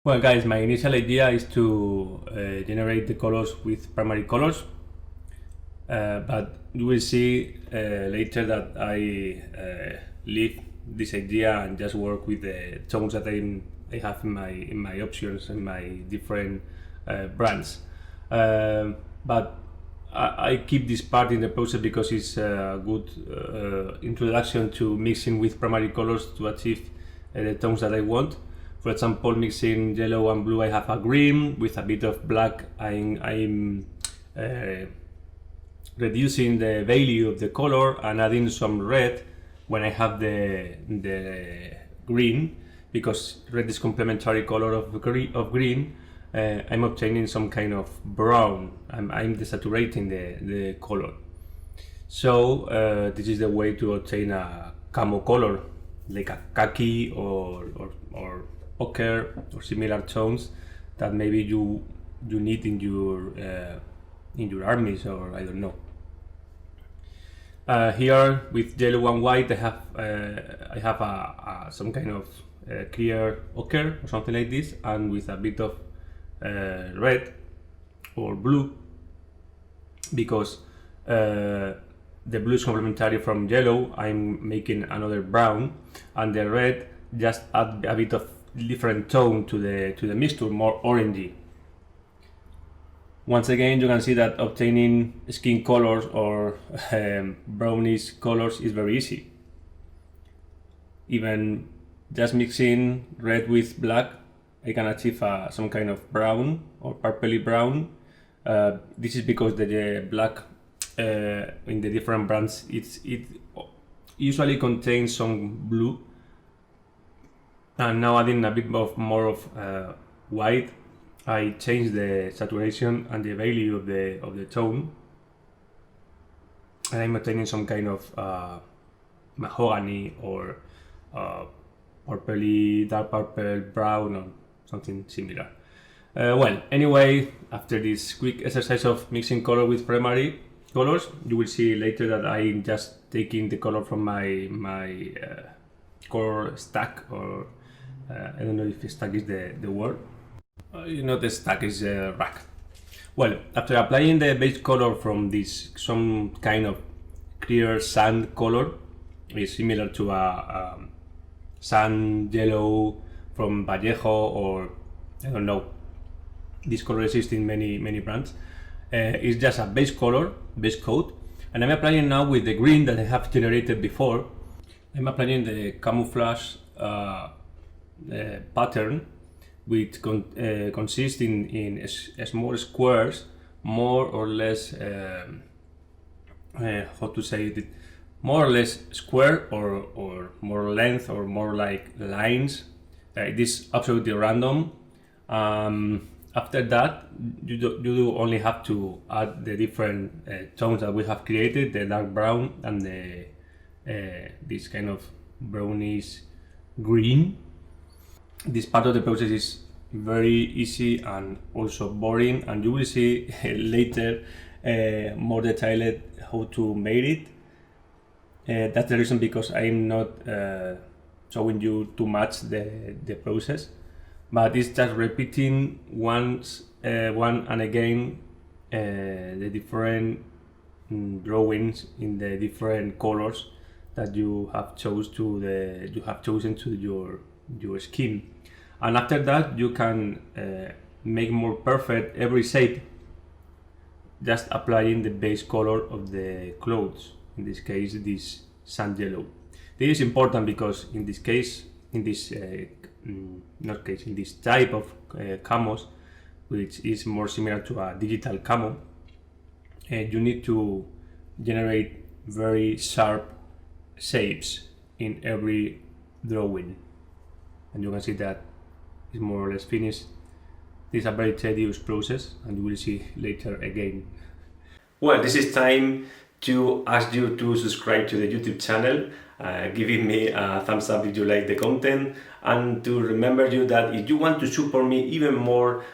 Well guys, my initial idea is to generate the colors with primary colors, but you will see later that I leave this idea and just work with the tones that I have in my options and my different brands. But I keep this part in the process because it's a good introduction to mixing with primary colors to achieve the tones that I want. For example, mixing yellow and blue, I have a green. With a bit of black, I'm reducing the value of the color and adding some red when I have the green, because red is complementary color of green. I'm obtaining some kind of brown. I'm desaturating the color. So this is the way to obtain a camo color, like a khaki or ochre or similar tones that maybe you need in your armies, or I don't know. Here with yellow and white, I have some kind of clear ochre or something like this, and with a bit of red or blue, because the blue is complementary from yellow. I'm making another brown, and the red just add a bit of different tone to the mixture, more orangey. Once again, you can see that obtaining skin colors or brownish colors is very easy. Even just mixing red with black, I can achieve some kind of brown or purpley brown. This is because the black in the different brands, it usually contains some blue, and now adding a bit more of white, I change the saturation and the value of the tone, and I'm obtaining some kind of mahogany or purpley, dark purple, brown, or something similar. Well, anyway, after this quick exercise of mixing color with primary colors, you will see later that I'm just taking the color from my color stack, or I don't know if stack is the word. Not the stack, is a rack. Well, after applying the base color from this some kind of clear sand color, is similar to a sand yellow from Vallejo, or I don't know, this color exists in many brands. It's just a base color, base coat, and I'm applying now with the green that I have generated before. I'm applying the camouflage pattern, which consists in small squares, more or less how to say it, more or less square, or more length, or more like lines. It is absolutely random. After that, you do only have to add the different tones that we have created, the dark brown and the this kind of brownish green. This part of the process is very easy and also boring, and you will see later more detailed how to make it. That's the reason because I'm not showing you too much the process, but it's just repeating one and again the different drawings in the different colors that you have chosen to your skin. And after that, you can make more perfect every shape, just applying the base color of the clothes. In this case, this sand yellow. This is important because in this case, in this type of camos, which is more similar to a digital camo, you need to generate very sharp shapes in every drawing, and you can see that is more or less finished. This is a very tedious process, and you will see later again. Well, this is time to ask you to subscribe to the YouTube channel, giving me a thumbs up if you like the content, and to remember you that if you want to support me even more,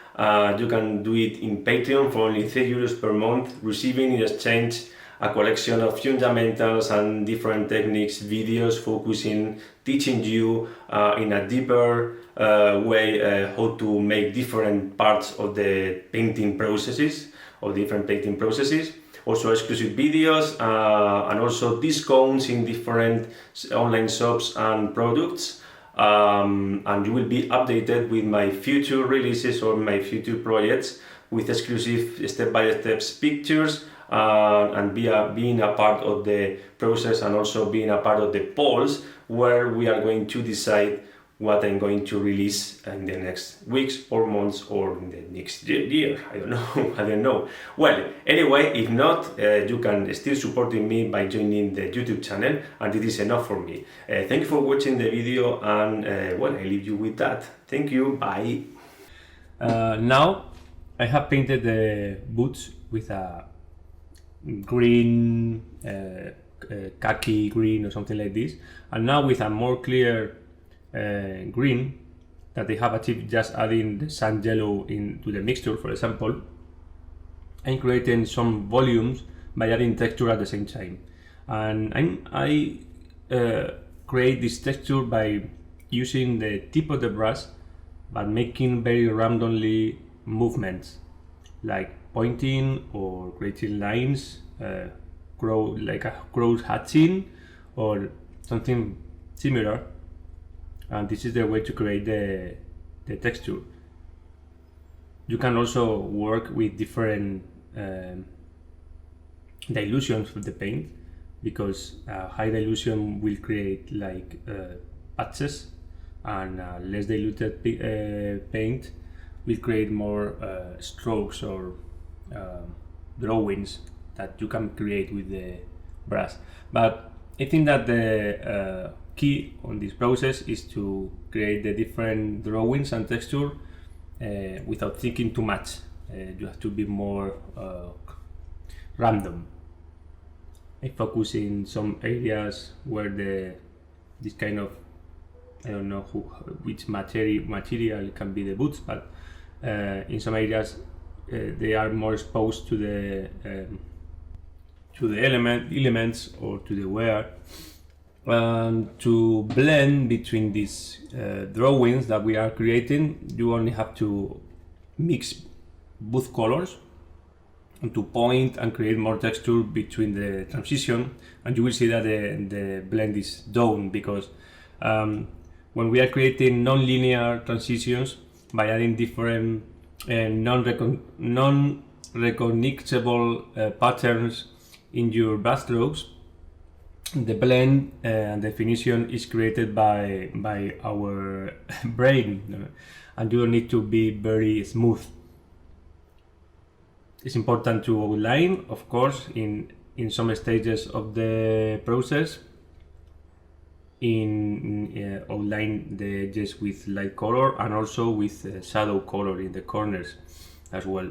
you can do it in Patreon for only €3 per month, receiving in exchange a collection of fundamentals and different techniques, videos focusing, teaching you in a deeper way how to make different parts of the painting processes, or different painting processes. Also exclusive videos and also discounts in different online shops and products. And you will be updated with my future releases or my future projects with exclusive step-by-step pictures and being a part of the process, and also being a part of the polls where we are going to decide what I'm going to release in the next weeks or months or in the next year. I don't know. I don't know. Well, anyway, if not, you can still supporting me by joining the YouTube channel, and it is enough for me. Thank you for watching the video, and well, I leave you with that. Thank you. Bye. Now I have painted the boots with a green, khaki green or something like this, and now with a more clear green that they have achieved just adding the sand yellow into the mixture. For example, I'm creating some volumes by adding texture at the same time, and I create this texture by using the tip of the brush but making very randomly movements, like pointing or creating lines, like a crow hatching or something similar. And this is the way to create the texture. You can also work with different dilutions of the paint, because high dilution will create like patches, and less diluted paint will create more strokes or drawings that you can create with the brush. But I think that the key on this process is to create the different drawings and texture without thinking too much. You have to be more random. I focus in some areas where this kind of, I don't know which material can be the boots, but in some areas they are more exposed to the elements or to the wear. To blend between these drawings that we are creating, you only have to mix both colors and to point and create more texture between the transition, and you will see that the blend is done, because when we are creating non-linear transitions by adding different non-recognizable patterns in your brushstrokes, the blend and definition is created by our brain, and you don't need to be very smooth. It's important to outline, of course, in some stages of the process, outline the edges with light color and also with shadow color in the corners as well.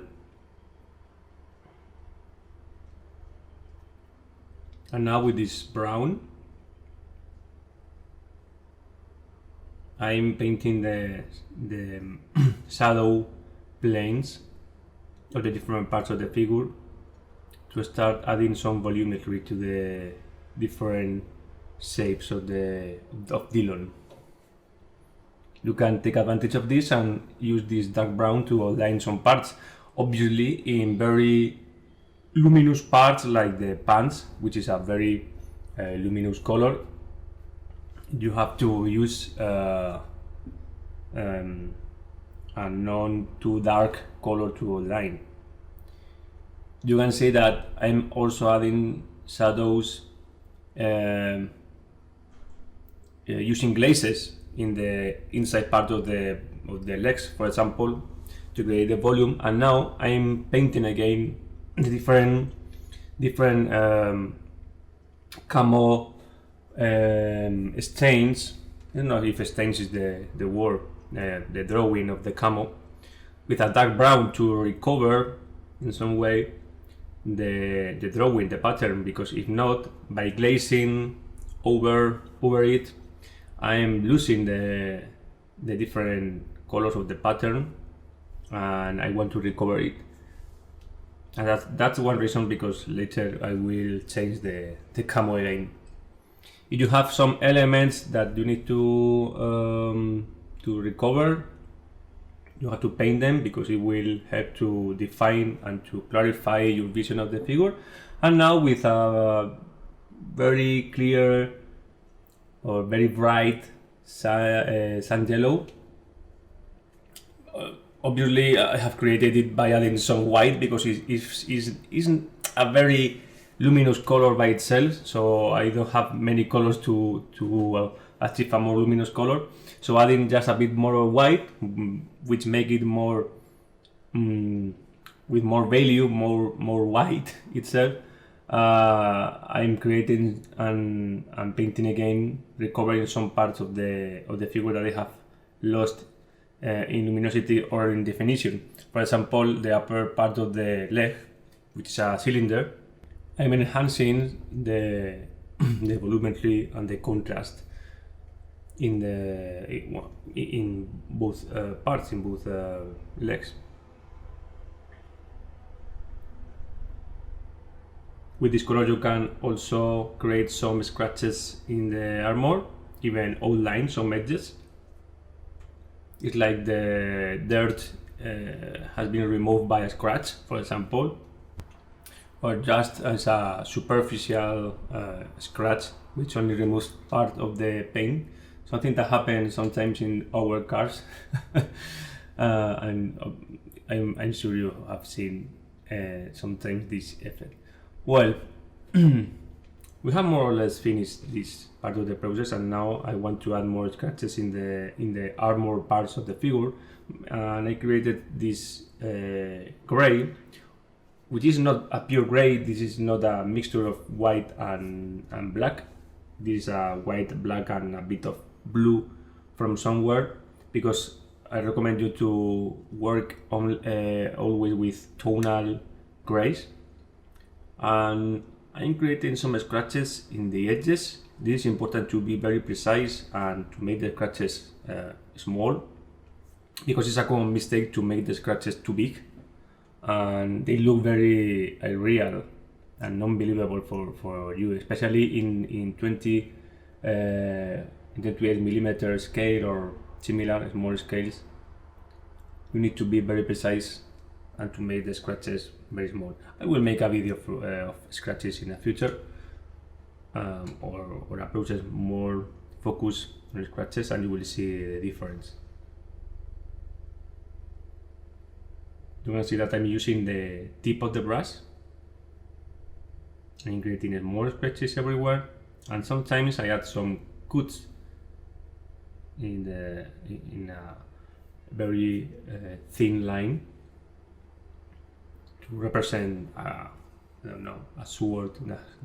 And now with this brown, I'm painting the shadow planes of the different parts of the figure to start adding some volumetry to the different shapes of Dillon. You can take advantage of this and use this dark brown to outline some parts. Obviously, in very luminous parts like the pants, which is a very luminous color, you have to use a non too dark color to outline. You can see that I'm also adding shadows using glazes in the inside part of the legs, for example, to create the volume. And now I'm painting again the different camo stains. I don't know if stains is the word, the drawing of the camo, with a dark brown to recover in some way the drawing, the pattern, because if not, by glazing over it, I am losing the different colors of the pattern, and I want to recover it. And that's one reason, because later I will change the camo again. If you have some elements that you need to recover, you have to paint them, because it will help to define and to clarify your vision of the figure. And now with a very clear or very bright sun yellow, obviously I have created it by adding some white, because it isn't a very luminous color by itself, so I don't have many colors to achieve a more luminous color. So adding just a bit more white, which make it more with more value, more white itself. I'm creating and painting again, recovering some parts of the figure that I have lost in luminosity or in definition. For example, the upper part of the leg, which is a cylinder, I'm enhancing the volumetry and the contrast in both parts, in both legs. With this color you can also create some scratches in the armor, even outline some edges. It's like the dirt has been removed by a scratch, for example, or just as a superficial scratch which only removes part of the paint. Something that happens sometimes in our cars. And I'm sure you have seen sometimes this effect. Well, we have more or less finished this part of the process, and now I want to add more scratches in the armor parts of the figure. And I created this gray, which is not a pure gray. This is not a mixture of white and black. This is a white, black, and a bit of blue from somewhere, because I recommend you to work on, always with tonal grays. And I'm creating some scratches in the edges. This is important to be very precise and to make the scratches small, because it's a common mistake to make the scratches too big and they look very real and non-believable for you, especially in 28 millimeter scale or similar small scales. You need to be very precise and to make the scratches very small. I will make a video of scratches in the future, or approaches more focus on scratches, and you will see the difference. You can see that I'm using the tip of the brush. I'm creating small scratches everywhere, and sometimes I add some cuts in a very thin line to represent I don't know, a sword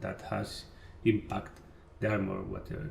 that has impact the armor, whatever.